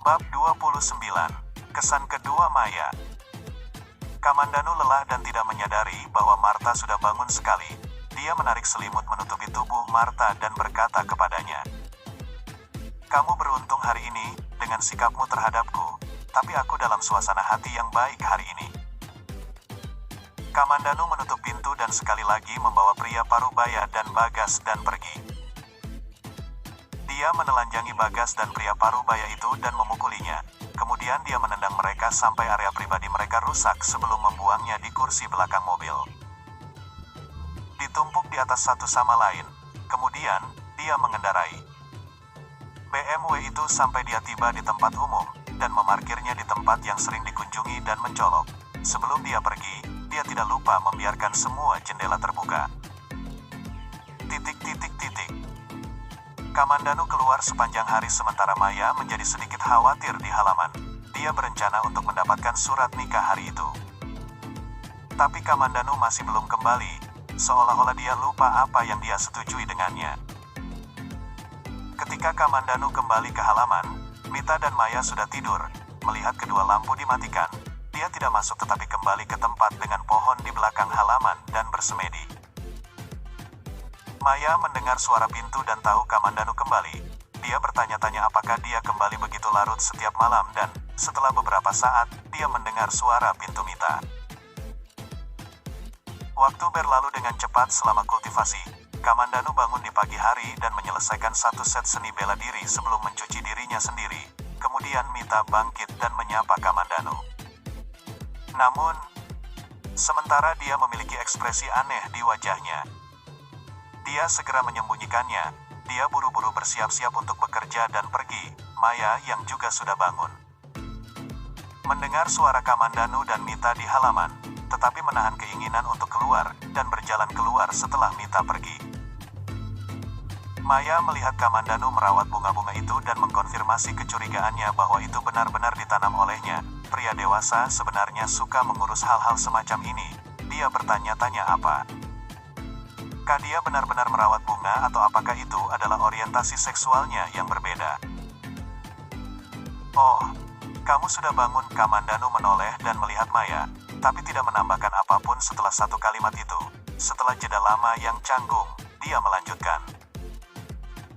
Bab 29. Kesan kedua Maya. Kamandanu lelah dan tidak menyadari bahwa Martha sudah bangun sekali. Dia menarik selimut menutupi tubuh Martha dan berkata kepadanya, "Kamu beruntung hari ini, dengan sikapmu terhadapku, tapi aku dalam suasana hati yang baik hari ini." Kamandanu menutup pintu dan sekali lagi membawa pria Parubaya dan Bagas dan pergi. Dia menelanjangi Bagas dan pria Parubaya itu dan memukulinya. Kemudian dia menendang mereka sampai area pribadi mereka rusak sebelum membuangnya di kursi belakang mobil. Ditumpuk di atas satu sama lain. Kemudian, dia mengendarai BMW itu sampai dia tiba di tempat umum, dan memarkirnya di tempat yang sering dikunjungi dan mencolok. Sebelum dia pergi, dia tidak lupa membiarkan semua jendela terbuka. Kamandanu keluar sepanjang hari sementara Maya menjadi sedikit khawatir di halaman. Dia berencana untuk mendapatkan surat nikah hari itu. Tapi Kamandanu masih belum kembali, seolah-olah dia lupa apa yang dia setujui dengannya. Ketika Kamandanu kembali ke halaman, Mita dan Maya sudah tidur. Melihat kedua lampu dimatikan, dia tidak masuk tetapi kembali ke tempat dengan pohon di belakang halaman dan bersemedi. Maya mendengar suara pintu dan tahu Kamandanu kembali. Dia bertanya-tanya apakah dia kembali begitu larut setiap malam dan, setelah beberapa saat, dia mendengar suara pintu Mita. Waktu berlalu dengan cepat selama kultivasi. Kamandanu bangun di pagi hari dan menyelesaikan satu set seni bela diri sebelum mencuci dirinya sendiri. Kemudian Mita bangkit dan menyapa Kamandanu. Namun, sementara dia memiliki ekspresi aneh di wajahnya. Dia segera menyembunyikannya. Dia buru-buru bersiap-siap untuk bekerja dan pergi. Maya yang juga sudah bangun mendengar suara Kamandanu dan Mita di halaman, tetapi menahan keinginan untuk keluar, dan berjalan keluar setelah Mita pergi. Maya melihat Kamandanu merawat bunga-bunga itu dan mengkonfirmasi kecurigaannya bahwa itu benar-benar ditanam olehnya. Pria dewasa sebenarnya suka mengurus hal-hal semacam ini. Dia bertanya-tanya apa. Dia benar-benar merawat bunga atau apakah itu adalah orientasi seksualnya yang berbeda? "Oh, kamu sudah bangun." Kamandanu menoleh dan melihat Maya, tapi tidak menambahkan apapun setelah satu kalimat itu. Setelah jeda lama yang canggung, dia melanjutkan,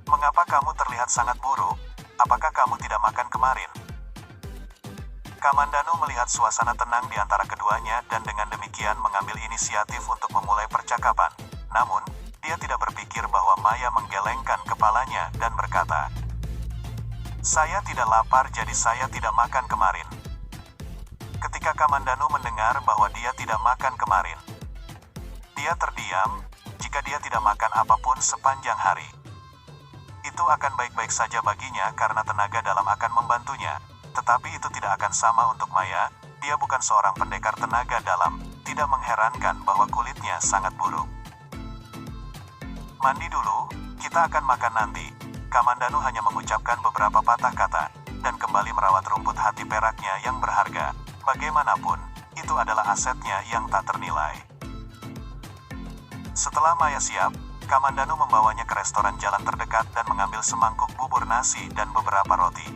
"Mengapa kamu terlihat sangat buruk? Apakah kamu tidak makan kemarin?" Kamandanu melihat suasana tenang di antara keduanya dan dengan demikian mengambil inisiatif untuk memulai percakapan. Namun, dia tidak berpikir bahwa Maya menggelengkan kepalanya dan berkata, "Saya tidak lapar jadi saya tidak makan kemarin." Ketika Kamandanu mendengar bahwa dia tidak makan kemarin, dia terdiam. Jika dia tidak makan apapun sepanjang hari, itu akan baik-baik saja baginya karena tenaga dalam akan membantunya. Tetapi itu tidak akan sama untuk Maya. Dia bukan seorang pendekar tenaga dalam. Tidak mengherankan bahwa kulitnya sangat buruk. "Mandi dulu, kita akan makan nanti." Kamandanu hanya mengucapkan beberapa patah kata, dan kembali merawat rumput hati peraknya yang berharga. Bagaimanapun, itu adalah asetnya yang tak ternilai. Setelah Maya siap, Kamandanu membawanya ke restoran jalan terdekat dan mengambil semangkuk bubur nasi dan beberapa roti.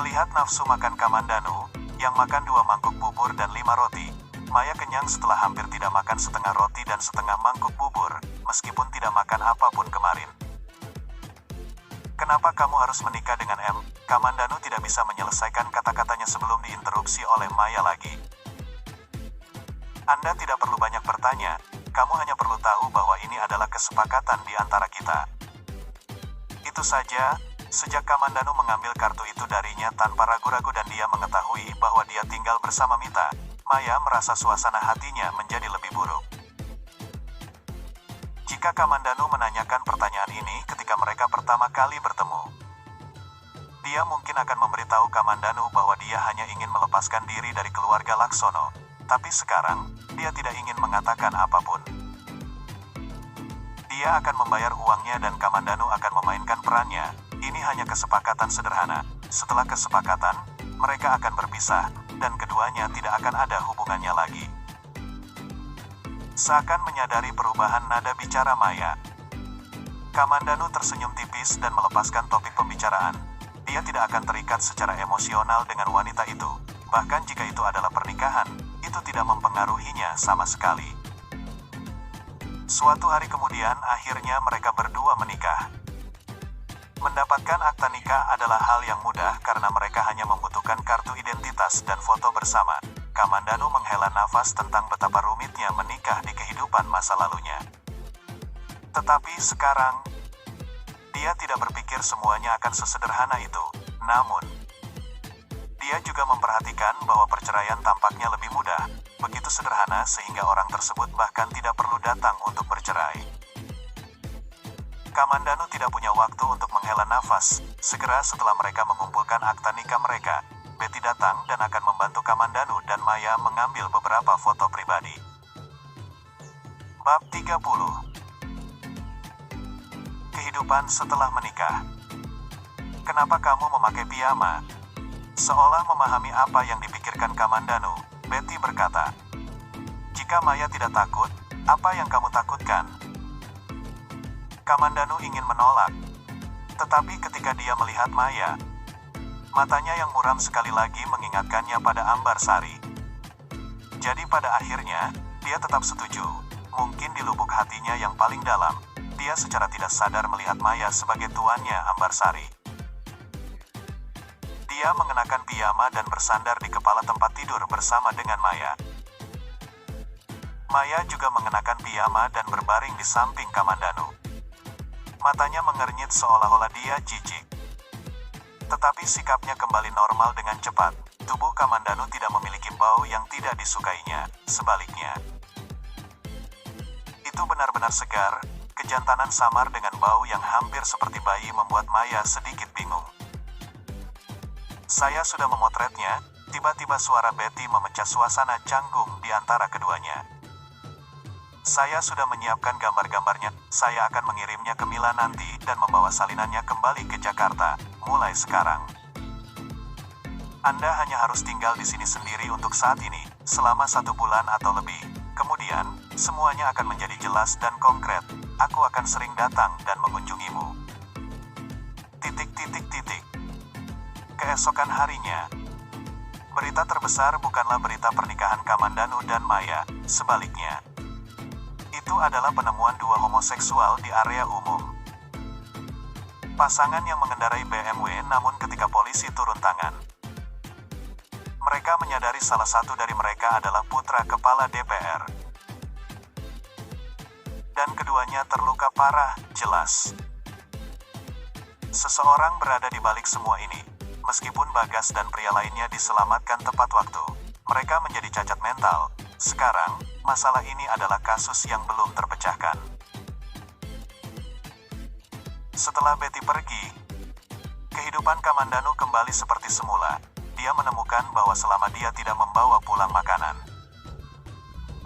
Melihat nafsu makan Kamandanu, yang makan 2 mangkuk bubur dan 5 roti, Maya kenyang setelah hampir tidak makan setengah roti dan setengah mangkuk bubur, meskipun tidak makan apapun kemarin. "Kenapa kamu harus menikah dengan M?" Kamandanu tidak bisa menyelesaikan kata-katanya sebelum diinterupsi oleh Maya lagi. "Anda tidak perlu banyak bertanya, kamu hanya perlu tahu bahwa ini adalah kesepakatan di antara kita." Itu saja. Sejak Kamandanu mengambil kartu itu darinya tanpa ragu-ragu dan dia mengetahui bahwa dia tinggal bersama Mita, Maya merasa suasana hatinya menjadi lebih buruk. Jika Kamandanu menanyakan pertanyaan ini ketika mereka pertama kali bertemu, dia mungkin akan memberitahu Kamandanu bahwa dia hanya ingin melepaskan diri dari keluarga Laksono. Tapi sekarang, dia tidak ingin mengatakan apapun. Dia akan membayar uangnya dan Kamandanu akan memainkan perannya. Ini hanya kesepakatan sederhana. Setelah kesepakatan, mereka akan berpisah, dan keduanya tidak akan ada hubungannya lagi. Seakan menyadari perubahan nada bicara Maya, Kamandanu tersenyum tipis dan melepaskan topik pembicaraan. dia tidak akan terikat secara emosional dengan wanita itu. Bahkan jika itu adalah pernikahan, itu tidak mempengaruhinya sama sekali. Suatu hari kemudian, akhirnya mereka berdua menikah. Mendapatkan akta nikah adalah hal yang mudah karena mereka hanya membutuhkan kartu identitas dan foto bersama. Kamandanu menghela nafas tentang betapa rumitnya menikah di kehidupan masa lalunya. Tetapi sekarang, dia tidak berpikir semuanya akan sesederhana itu. Namun, dia juga memperhatikan bahwa perceraian tampaknya lebih mudah, begitu sederhana sehingga orang tersebut bahkan tidak perlu datang untuk bercerai. Kamandanu tidak punya waktu untuk menghela nafas. Segera setelah mereka mengumpulkan akta nikah mereka, Betty datang dan akan membantu Kamandanu dan Maya mengambil beberapa foto pribadi. Bab 30. Kehidupan setelah menikah. Kenapa kamu memakai piyama? Seolah memahami apa yang dipikirkan Kamandanu, Betty berkata, "Jika Maya tidak takut, apa yang kamu takutkan?" Kamandanu ingin menolak. Tetapi ketika dia melihat Maya, matanya yang muram sekali lagi mengingatkannya pada Ambarsari. Jadi pada akhirnya, dia tetap setuju. Mungkin di lubuk hatinya yang paling dalam, dia secara tidak sadar melihat Maya sebagai tuannya Ambarsari. Dia mengenakan piyama dan bersandar di kepala tempat tidur bersama dengan Maya. Maya juga mengenakan piyama dan berbaring di samping Kamandanu. Matanya mengernyit seolah-olah dia jijik. Tetapi sikapnya kembali normal dengan cepat. Tubuh Kamandanu tidak memiliki bau yang tidak disukainya, sebaliknya. Itu benar-benar segar, kejantanan samar dengan bau yang hampir seperti bayi membuat Maya sedikit bingung. "Saya sudah memotretnya," tiba-tiba suara Betty memecah suasana canggung di antara keduanya. "Saya sudah menyiapkan gambar-gambarnya, saya akan mengirimnya ke Mila nanti dan membawa salinannya kembali ke Jakarta, mulai sekarang. Anda hanya harus tinggal di sini sendiri untuk saat ini, selama 1 bulan atau lebih. Kemudian, semuanya akan menjadi jelas dan konkret. Aku akan sering datang dan mengunjungimu." Keesokan harinya, berita terbesar bukanlah berita pernikahan Kamandanu dan Maya, sebaliknya. Itu adalah penemuan 2 homoseksual di area umum. Pasangan yang mengendarai BMW namun ketika polisi turun tangan, mereka menyadari salah satu dari mereka adalah putra kepala DPR. Dan keduanya terluka parah, jelas. Seseorang berada di balik semua ini. Meskipun Bagas dan pria lainnya diselamatkan tepat waktu, mereka menjadi cacat mental. Sekarang, masalah ini adalah kasus yang belum terpecahkan. Setelah Betty pergi, kehidupan Kamandanu kembali seperti semula. Dia menemukan bahwa selama dia tidak membawa pulang makanan,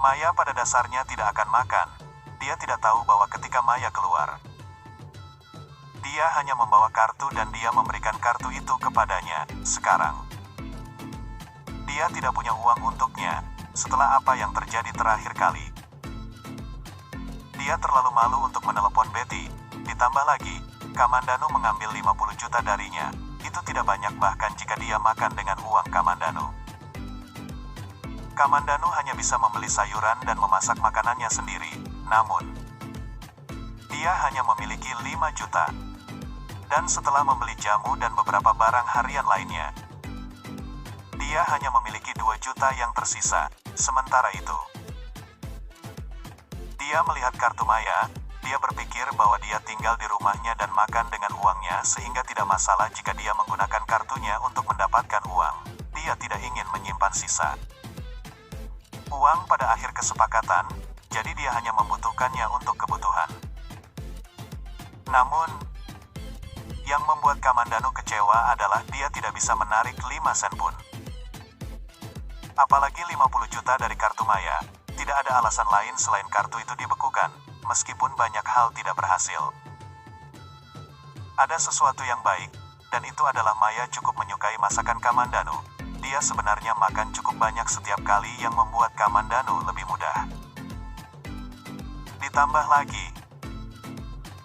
Maya pada dasarnya tidak akan makan. Dia tidak tahu bahwa ketika Maya keluar, dia hanya membawa kartu dan dia memberikan kartu itu kepadanya. Sekarang, dia tidak punya uang untuknya. Setelah apa yang terjadi terakhir kali, dia terlalu malu untuk menelepon Betty. Ditambah lagi, Kamandanu mengambil 50 juta darinya. Itu tidak banyak bahkan jika dia makan dengan uang Kamandanu. Kamandanu hanya bisa membeli sayuran dan memasak makanannya sendiri. Namun, dia hanya memiliki 5 juta. Dan setelah membeli jamu dan beberapa barang harian lainnya, dia hanya memiliki 2 juta yang tersisa. Sementara itu, dia melihat kartu Maya. Dia berpikir bahwa dia tinggal di rumahnya dan makan dengan uangnya sehingga tidak masalah jika dia menggunakan kartunya untuk mendapatkan uang. Dia tidak ingin menyimpan sisa uang pada akhir kesepakatan, jadi dia hanya membutuhkannya untuk kebutuhan. Namun, yang membuat Kamandanu kecewa adalah dia tidak bisa menarik 5 sen pun. Apalagi 50 juta dari kartu Maya. Tidak ada alasan lain selain kartu itu dibekukan, meskipun banyak hal tidak berhasil. Ada sesuatu yang baik, dan itu adalah Maya cukup menyukai masakan Kamandanu. Dia sebenarnya makan cukup banyak setiap kali yang membuat Kamandanu lebih mudah. Ditambah lagi,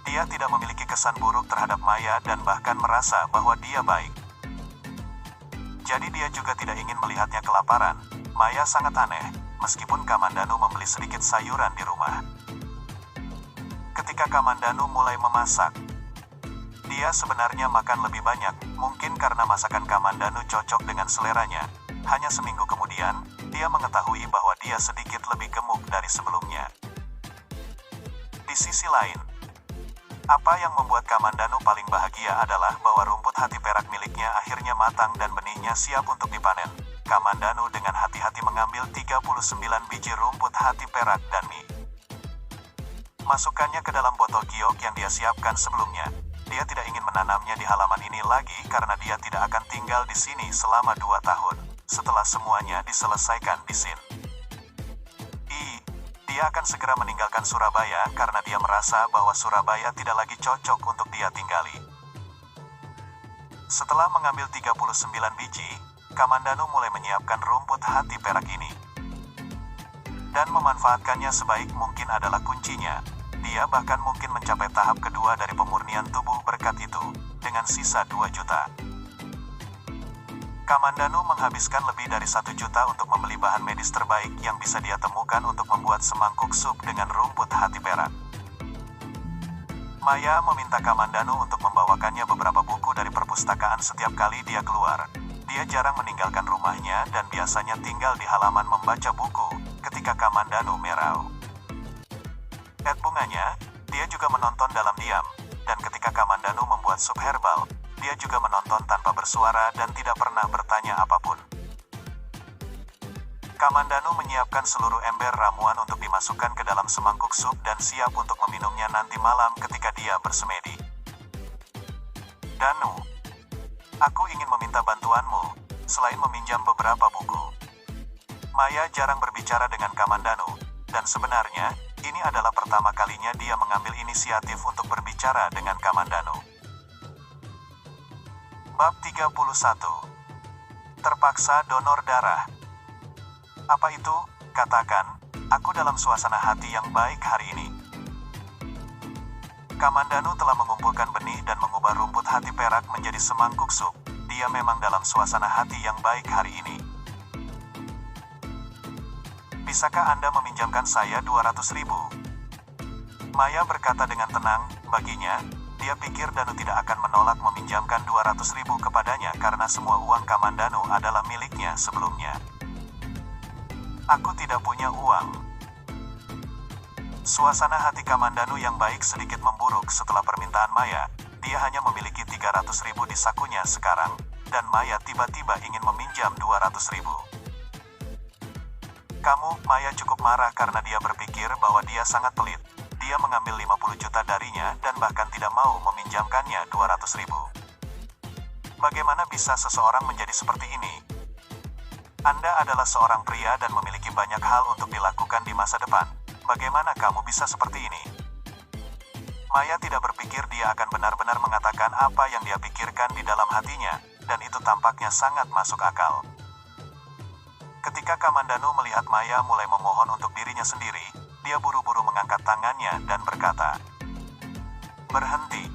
dia Dia tidak memiliki kesan buruk terhadap Maya dan bahkan merasa bahwa dia baik. Jadi dia juga tidak ingin melihatnya kelaparan. Maya sangat aneh, meskipun Kamandanu membeli sedikit sayuran di rumah. Ketika Kamandanu mulai memasak, dia sebenarnya makan lebih banyak, mungkin karena masakan Kamandanu cocok dengan seleranya. Hanya seminggu kemudian, dia mengetahui bahwa dia sedikit lebih gemuk dari sebelumnya. Di sisi lain, apa yang membuat Kamandanu paling bahagia adalah bahwa rumput hati perak miliknya akhirnya matang dan benihnya siap untuk dipanen. Kamandanu dengan hati-hati mengambil 39 biji rumput hati perak dan mie. Masukkannya ke dalam botol giok yang dia siapkan sebelumnya. Dia tidak ingin menanamnya di halaman ini lagi karena dia tidak akan tinggal di sini selama 2 tahun, setelah semuanya diselesaikan di Sin. Dia akan segera meninggalkan Surabaya karena dia merasa bahwa Surabaya tidak lagi cocok untuk dia tinggali. Setelah mengambil 39 biji, Kamandanu mulai menyiapkan rumput hati perak ini. Dan memanfaatkannya sebaik mungkin adalah kuncinya. Dia bahkan mungkin mencapai tahap kedua dari pemurnian tubuh berkat itu, dengan sisa 2 juta. Kamandanu menghabiskan lebih dari 1 juta untuk membeli bahan medis terbaik yang bisa dia temukan untuk membuat semangkuk sup dengan rumput hati perak. Maya meminta Kamandanu untuk membawakannya beberapa buku dari perpustakaan setiap kali dia keluar. Dia jarang meninggalkan rumahnya dan biasanya tinggal di halaman membaca buku ketika Kamandanu merau. Bunganya, dia juga menonton dalam diam, dan ketika Kamandanu membuat sup herbal, dia juga menonton tanpa bersuara dan tidak pernah bertanya apapun. Kamandanu menyiapkan seluruh ember ramuan untuk dimasukkan ke dalam semangkuk sup dan siap untuk meminumnya nanti malam ketika dia bersemedi. Danu, aku ingin meminta bantuanmu, selain meminjam beberapa buku. Maya jarang berbicara dengan Kamandanu, dan sebenarnya, ini adalah pertama kalinya dia mengambil inisiatif untuk berbicara dengan Kamandanu. Bab 31. Terpaksa donor darah. Apa itu? Katakan, aku dalam suasana hati yang baik hari ini. Kamandanu telah mengumpulkan benih dan mengubah rumput hati perak menjadi semangkuk sup. Dia memang dalam suasana hati yang baik hari ini. Bisakah Anda meminjamkan saya 200.000? Maya berkata dengan tenang, baginya, dia pikir Danu tidak akan menolak meminjamkan 200.000 kepadanya karena semua uang Kamandanu adalah miliknya sebelumnya. Aku tidak punya uang. Suasana hati Kamandanu yang baik sedikit memburuk setelah permintaan Maya. Dia hanya memiliki 300.000 di sakunya sekarang, dan Maya tiba-tiba ingin meminjam 200.000. Maya cukup marah karena dia berpikir bahwa dia sangat pelit. Dia mengambil 50 juta darinya dan bahkan tidak mau meminjamkannya 200.000. Bagaimana bisa seseorang menjadi seperti ini? Anda adalah seorang pria dan memiliki banyak hal untuk dilakukan di masa depan. Bagaimana kamu bisa seperti ini? Maya tidak berpikir dia akan benar-benar mengatakan apa yang dia pikirkan di dalam hatinya, dan itu tampaknya sangat masuk akal. Ketika Kamandanu melihat Maya mulai memohon untuk dirinya sendiri, dia buru-buru mengangkat tangannya dan berkata, "Berhenti.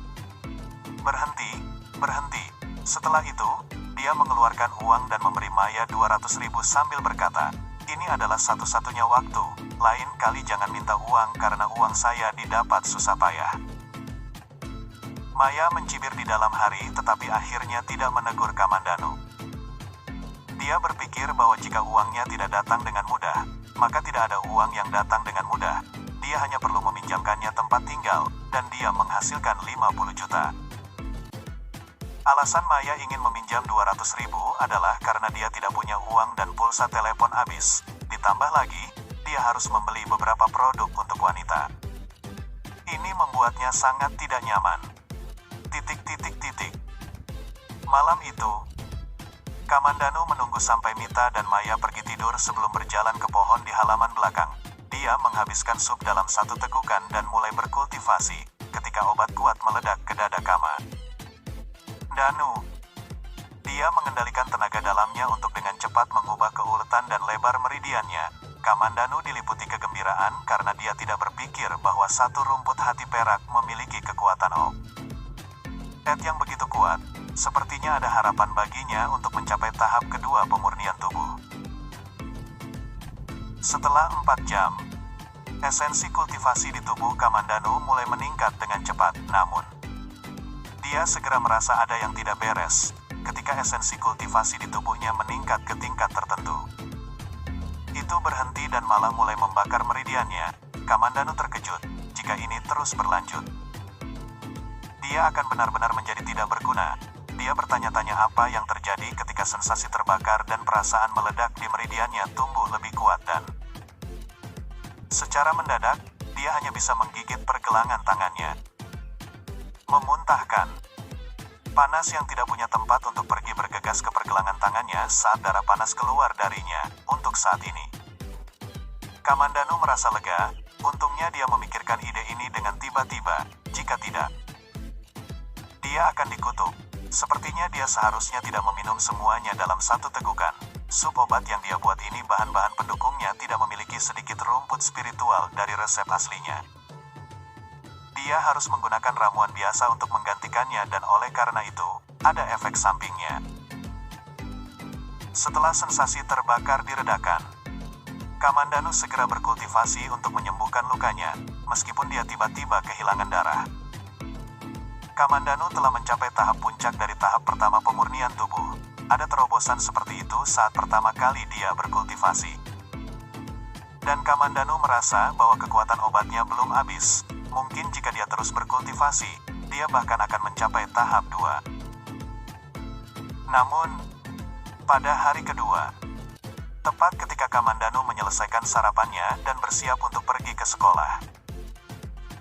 Berhenti. Berhenti." Setelah itu, dia mengeluarkan uang dan memberi Maya 200.000 sambil berkata, "Ini adalah satu-satunya waktu, lain kali jangan minta uang karena uang saya didapat susah payah." Maya mencibir di dalam hari tetapi akhirnya tidak menegur Kamandanu. Dia berpikir bahwa jika uangnya tidak datang dengan mudah, maka tidak ada uang yang datang dengan mudah. Dia hanya perlu meminjamkannya tempat tinggal, dan dia menghasilkan 50 juta. Alasan Maya ingin meminjam 200.000 adalah karena dia tidak punya uang dan pulsa telepon habis. Ditambah lagi, dia harus membeli beberapa produk untuk wanita. Ini membuatnya sangat tidak nyaman. Malam itu, Kamandanu menunggu sampai Mita dan Maya pergi tidur sebelum berjalan ke pohon di halaman belakang. Dia menghabiskan sup dalam satu tegukan dan mulai berkultivasi, ketika obat kuat meledak ke dada Kama. Danu. Dia mengendalikan tenaga dalamnya untuk dengan cepat mengubah keuletan dan lebar meridiannya. Kamandanu diliputi kegembiraan karena dia tidak berpikir bahwa satu rumput hati perak memiliki kekuatan Ob. Yang begitu kuat, sepertinya ada harapan baginya untuk mencapai tahap kedua pemurnian tubuh. Setelah 4 jam, esensi kultivasi di tubuh Kamandanu mulai meningkat dengan cepat, namun dia segera merasa ada yang tidak beres ketika esensi kultivasi di tubuhnya meningkat ke tingkat tertentu. Itu berhenti dan malah mulai membakar meridiannya. Kamandanu terkejut jika ini terus berlanjut. Dia akan benar-benar menjadi tidak berguna. Dia bertanya-tanya apa yang terjadi ketika sensasi terbakar dan perasaan meledak di meridiannya tumbuh lebih kuat dan secara mendadak, dia hanya bisa menggigit pergelangan tangannya. Memuntahkan. Panas yang tidak punya tempat untuk pergi bergegas ke pergelangan tangannya saat darah panas keluar darinya. Untuk saat ini, Kamandanu merasa lega. Untungnya dia memikirkan ide ini dengan tiba-tiba. Jika tidak, dia akan dikutuk. Sepertinya dia seharusnya tidak meminum semuanya dalam satu tegukan. Sup obat yang dia buat ini bahan-bahan pendukungnya tidak memiliki sedikit rumput spiritual dari resep aslinya. Dia harus menggunakan ramuan biasa untuk menggantikannya dan oleh karena itu, ada efek sampingnya. Setelah sensasi terbakar diredakan, Kamandanu segera berkultivasi untuk menyembuhkan lukanya, meskipun dia tiba-tiba kehilangan darah. Kamandanu telah mencapai tahap puncak dari tahap pertama pemurnian tubuh. Ada terobosan seperti itu saat pertama kali dia berkultivasi. Dan Kamandanu merasa bahwa kekuatan obatnya belum habis. Mungkin jika dia terus berkultivasi, dia bahkan akan mencapai tahap 2. Namun, pada hari kedua, tepat ketika Kamandanu menyelesaikan sarapannya dan bersiap untuk pergi ke sekolah,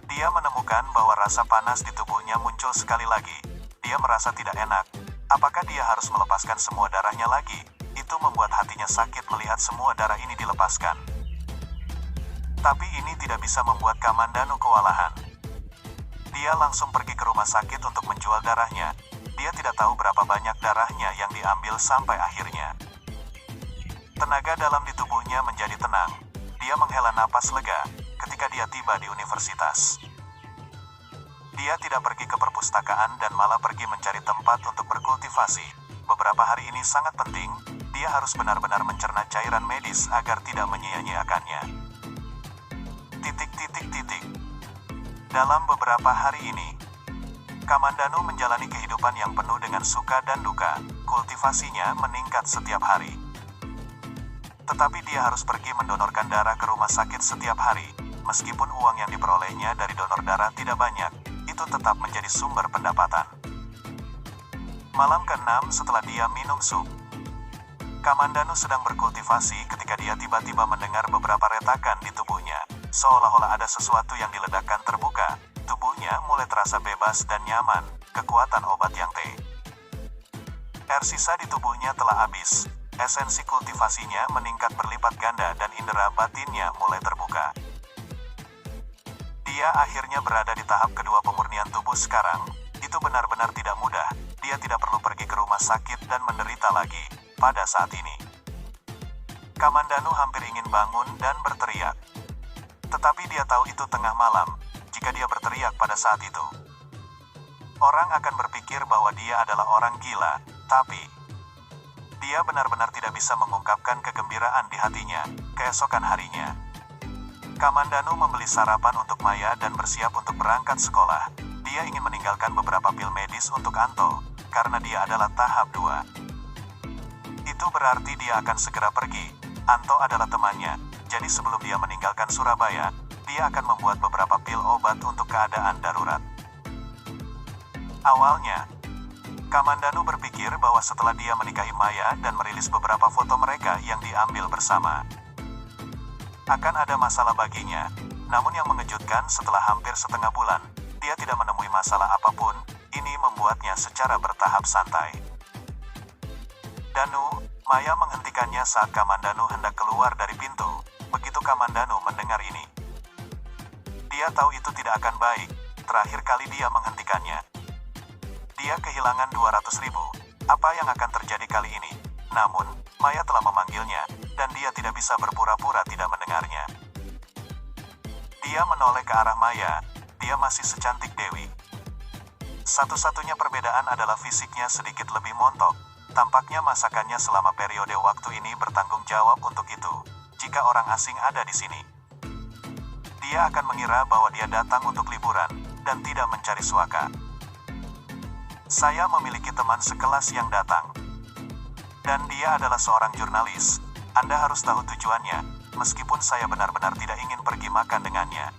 dia menemukan bahwa rasa panas di tubuhnya muncul sekali lagi. Dia merasa tidak enak. Apakah dia harus melepaskan semua darahnya lagi? Itu membuat hatinya sakit melihat semua darah ini dilepaskan. Tapi ini tidak bisa membuat Kamandanu kewalahan. Dia langsung pergi ke rumah sakit untuk menjual darahnya. Dia tidak tahu berapa banyak darahnya yang diambil sampai akhirnya. Tenaga dalam di tubuhnya menjadi tenang. Dia menghela napas lega ketika dia tiba di universitas. Dia tidak pergi ke perpustakaan dan malah pergi mencari tempat untuk berkultivasi. Beberapa hari ini sangat penting. Dia harus benar-benar mencerna cairan medis agar tidak menyia-nyiakannya. Dalam beberapa hari ini, Kamandanu menjalani kehidupan yang penuh dengan suka dan duka. Kultivasinya meningkat setiap hari. Tetapi dia harus pergi mendonorkan darah ke rumah sakit setiap hari. Meskipun uang yang diperolehnya dari donor darah tidak banyak, itu tetap menjadi sumber pendapatan. Malam ke-6 setelah dia minum sup, Kamandanu sedang berkultivasi ketika dia tiba-tiba mendengar beberapa retakan di tubuhnya. Seolah-olah ada sesuatu yang diledakkan terbuka. Tubuhnya mulai terasa bebas dan nyaman. Kekuatan obat yang T. Air sisa di tubuhnya telah habis. Esensi kultivasinya meningkat berlipat ganda dan indera batinnya mulai terbuka. Dia akhirnya berada di tahap kedua pemurnian tubuh sekarang. Itu benar-benar tidak mudah. Dia tidak perlu pergi ke rumah sakit dan menderita lagi. Pada saat ini, Kamandanu hampir ingin bangun dan berteriak. Tetapi dia tahu itu tengah malam. Jika dia berteriak pada saat itu, orang akan berpikir bahwa dia adalah orang gila. Tapi, dia benar-benar tidak bisa mengungkapkan kegembiraan di hatinya. Keesokan harinya, Kamandanu membeli sarapan untuk Maya dan bersiap untuk berangkat sekolah. Dia ingin meninggalkan beberapa pil medis untuk Anto, karena dia adalah tahap 2. Itu berarti dia akan segera pergi. Anto adalah temannya. Jadi sebelum dia meninggalkan Surabaya, dia akan membuat beberapa pil obat untuk keadaan darurat. Awalnya, Kamandanu berpikir bahwa setelah dia menikahi Maya dan merilis beberapa foto mereka yang diambil bersama, akan ada masalah baginya. Namun yang mengejutkan setelah hampir setengah bulan, dia tidak menemui masalah apapun. Ini membuatnya secara bertahap santai. Danu, Maya menghentikannya saat Kamandanu hendak keluar dari pintu. Begitu Kamandanu mendengar ini, dia tahu itu tidak akan baik. Terakhir kali dia menghentikannya, dia kehilangan 200.000. Apa yang akan terjadi kali ini? Namun, Maya telah memanggilnya, dan dia tidak bisa berpura-pura tidak mendengarnya. Dia menoleh ke arah Maya, dia masih secantik Dewi. Satu-satunya perbedaan adalah fisiknya sedikit lebih montok. Tampaknya masakannya selama periode waktu ini bertanggung jawab untuk itu. Jika orang asing ada di sini, dia akan mengira bahwa dia datang untuk liburan, dan tidak mencari suaka. Saya memiliki teman sekelas yang datang. Dan dia adalah seorang jurnalis. Anda harus tahu tujuannya, meskipun saya benar-benar tidak ingin pergi makan dengannya.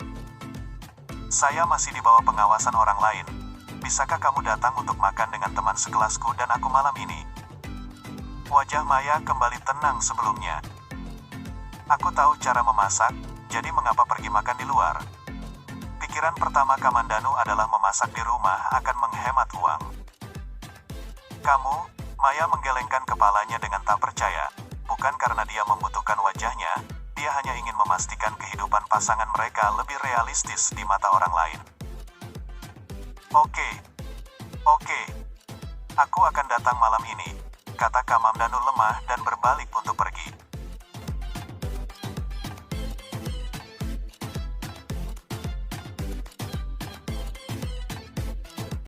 Saya masih di bawah pengawasan orang lain. Bisakah kamu datang untuk makan dengan teman sekelasku dan aku malam ini? Wajah Maya kembali tenang sebelumnya. Aku tahu cara memasak, jadi mengapa pergi makan di luar? Pikiran pertama Kamandanu adalah memasak di rumah akan menghemat uang. Kamu, Maya menggelengkan kepalanya dengan tak percaya. Bukan karena dia membutuhkan wajahnya, dia hanya ingin memastikan kehidupan pasangan mereka lebih realistis di mata orang lain. Oke. Aku akan datang malam ini, kata Kamandanu lemah dan berbalik untuk pergi.